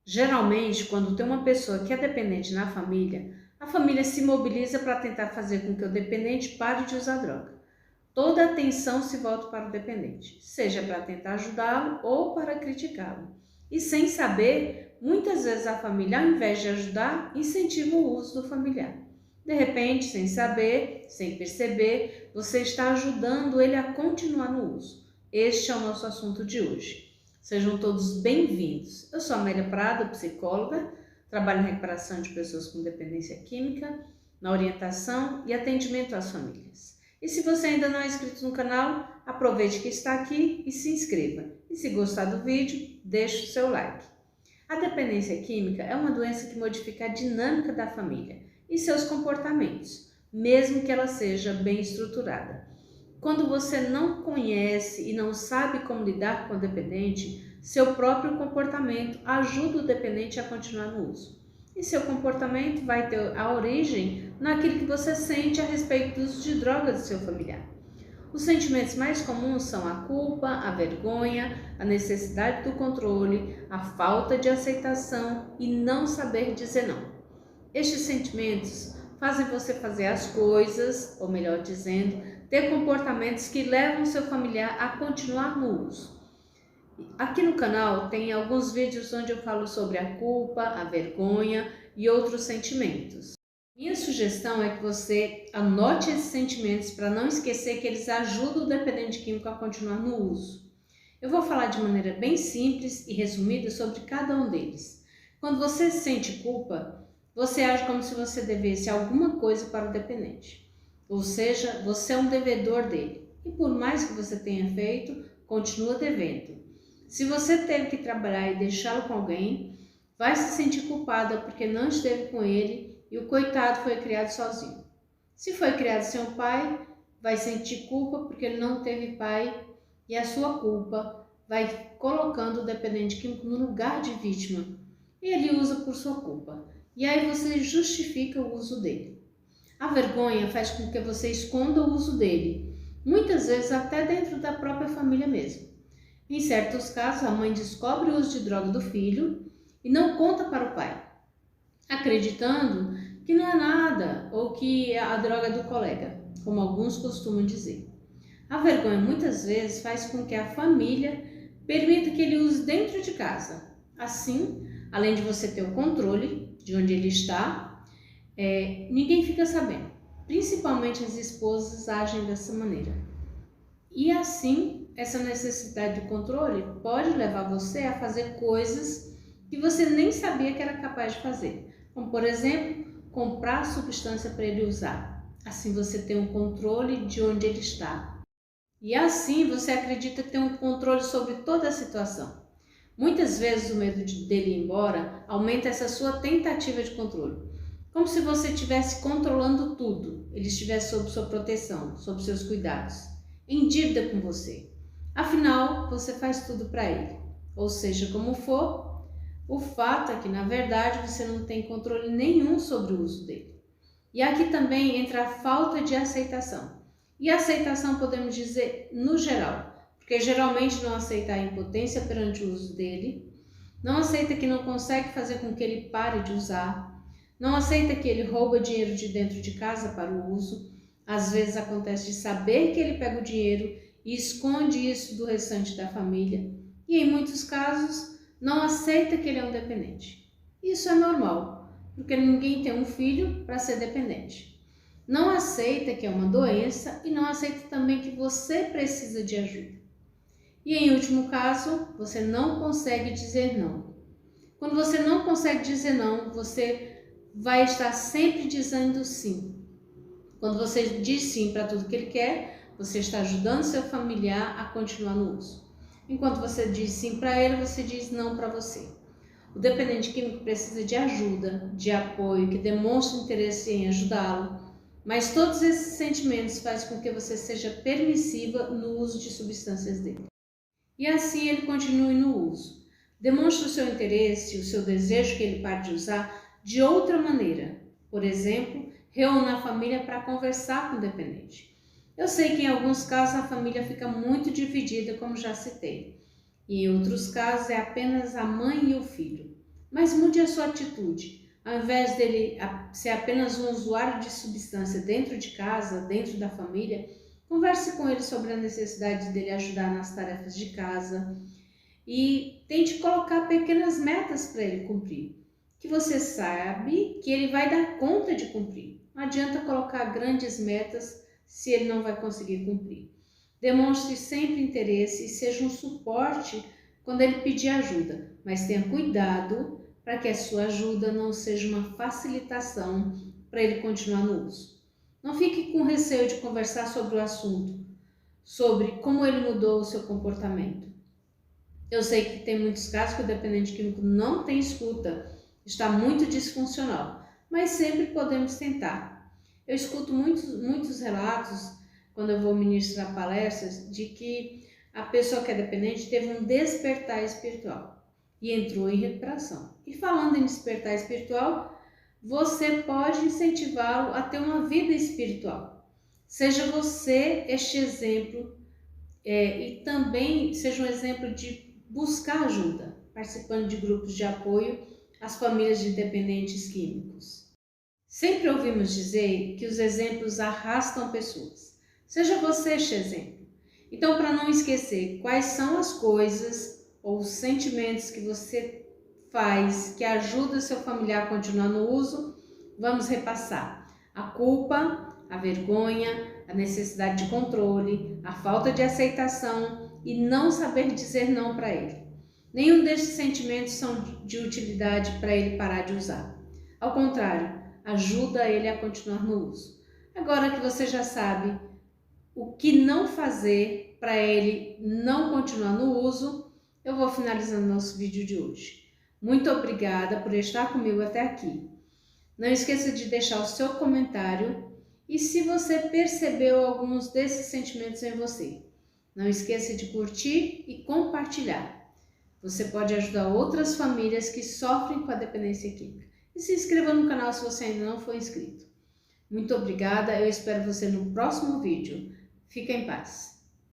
Geralmente, quando tem uma pessoa que é dependente na família, a família se mobiliza para tentar fazer com que o dependente pare de usar droga. Toda a atenção se volta para o dependente, seja para tentar ajudá-lo ou para criticá-lo. E sem saber, muitas vezes a família, ao invés de ajudar, incentiva o uso do familiar. De repente, sem saber, sem perceber, você está ajudando ele a continuar no uso. Este é o nosso assunto de hoje. Sejam todos bem-vindos. Eu sou Amélia Prado, psicóloga, trabalho em recuperação de pessoas com dependência química, na orientação e atendimento às famílias. E se você ainda não é inscrito no canal, aproveite que está aqui e se inscreva. E se gostar do vídeo, deixe o seu like. A dependência química é uma doença que modifica a dinâmica da família e seus comportamentos, mesmo que ela seja bem estruturada. Quando você não conhece e não sabe como lidar com o dependente, seu próprio comportamento ajuda o dependente a continuar no uso. E seu comportamento vai ter a origem naquilo que você sente a respeito do uso de drogas do seu familiar. Os sentimentos mais comuns são a culpa, a vergonha, a necessidade do controle, a falta de aceitação e não saber dizer não. Estes sentimentos fazem você fazer as coisas, ou melhor dizendo, ter comportamentos que levam seu familiar a continuar no uso. Aqui no canal tem alguns vídeos onde eu falo sobre a culpa, a vergonha e outros sentimentos. Minha sugestão é que você anote esses sentimentos para não esquecer que eles ajudam o dependente químico a continuar no uso. Eu vou falar de maneira bem simples e resumida sobre cada um deles. Quando você sente culpa, você age como se você devesse alguma coisa para o dependente. Ou seja, você é um devedor dele. E por mais que você tenha feito, continua devendo. Se você teve que trabalhar e deixá-lo com alguém, vai se sentir culpada porque não esteve com ele e o coitado foi criado sozinho. Se foi criado sem o pai, vai sentir culpa porque ele não teve pai e a sua culpa vai colocando o dependente químico no lugar de vítima. E ele usa por sua culpa. E aí você justifica o uso dele. A vergonha faz com que você esconda o uso dele, muitas vezes até dentro da própria família mesmo. Em certos casos, a mãe descobre o uso de droga do filho e não conta para o pai, acreditando que não é nada ou que é a droga é do colega, como alguns costumam dizer. A vergonha muitas vezes faz com que a família permita que ele use dentro de casa. Assim, além de você ter o controle de onde ele está, ninguém fica sabendo. Principalmente as esposas agem dessa maneira. E assim, essa necessidade de controle pode levar você a fazer coisas que você nem sabia que era capaz de fazer. Como, por exemplo, comprar substância para ele usar. Assim você tem um controle de onde ele está. E assim você acredita ter um controle sobre toda a situação. Muitas vezes o medo dele ir embora aumenta essa sua tentativa de controle. Como se você estivesse controlando tudo, ele estivesse sob sua proteção, sob seus cuidados, em dívida com você. Afinal, você faz tudo para ele. Ou seja, como for, o fato é que, na verdade, você não tem controle nenhum sobre o uso dele. E aqui também entra a falta de aceitação. E aceitação podemos dizer no geral, porque geralmente não aceita a impotência perante o uso dele, não aceita que não consegue fazer com que ele pare de usar, não aceita que ele rouba dinheiro de dentro de casa para o uso. Às vezes acontece de saber que ele pega o dinheiro e esconde isso do restante da família. E em muitos casos, não aceita que ele é um dependente. Isso é normal, porque ninguém tem um filho para ser dependente. Não aceita que é uma doença e não aceita também que você precisa de ajuda. E em último caso, você não consegue dizer não. Quando você não consegue dizer não, você vai estar sempre dizendo sim. Quando você diz sim para tudo que ele quer, você está ajudando seu familiar a continuar no uso. Enquanto você diz sim para ele, você diz não para você. O dependente químico precisa de ajuda, de apoio, que demonstre interesse em ajudá-lo, mas todos esses sentimentos fazem com que você seja permissiva no uso de substâncias dele. E assim ele continue no uso. Demonstre o seu interesse, o seu desejo que ele pare de usar de outra maneira. Por exemplo, reúna a família para conversar com o dependente. Eu sei que em alguns casos a família fica muito dividida, como já citei. E em outros casos é apenas a mãe e o filho. mas mude a sua atitude. Ao invés dele ser apenas um usuário de substância dentro de casa, dentro da família, converse com ele sobre a necessidade dele ajudar nas tarefas de casa e tente colocar pequenas metas para ele cumprir, que você sabe que ele vai dar conta de cumprir. Não adianta colocar grandes metas se ele não vai conseguir cumprir. Demonstre sempre interesse e seja um suporte quando ele pedir ajuda, mas tenha cuidado para que a sua ajuda não seja uma facilitação para ele continuar no uso. Não fique com receio de conversar sobre o assunto, sobre como ele mudou o seu comportamento. Eu sei que tem muitos casos que o dependente químico não tem escuta, está muito disfuncional, mas sempre podemos tentar. Eu escuto muitos relatos, quando eu vou ministrar palestras, de que a pessoa que é dependente teve um despertar espiritual e entrou em recuperação. E falando em despertar espiritual, você pode incentivá-lo a ter uma vida espiritual. Seja você este exemplo e também seja um exemplo de buscar ajuda, participando de grupos de apoio às famílias de dependentes químicos. Sempre ouvimos dizer que os exemplos arrastam pessoas. Seja você este exemplo. Então, para não esquecer quais são as coisas ou os sentimentos que você faz que ajuda seu familiar a continuar no uso, vamos repassar. A culpa, a vergonha, a necessidade de controle, a falta de aceitação e não saber dizer não para ele. Nenhum desses sentimentos são de utilidade para ele parar de usar. Ao contrário, ajuda ele a continuar no uso. Agora que você já sabe o que não fazer para ele não continuar no uso, eu vou finalizando nosso vídeo de hoje. Muito obrigada por estar comigo até aqui. Não esqueça de deixar o seu comentário e se você percebeu alguns desses sentimentos em você. Não esqueça de curtir e compartilhar. Você pode ajudar outras famílias que sofrem com a dependência química. E se inscreva no canal se você ainda não for inscrito. Muito obrigada, eu espero você no próximo vídeo. Fique em paz.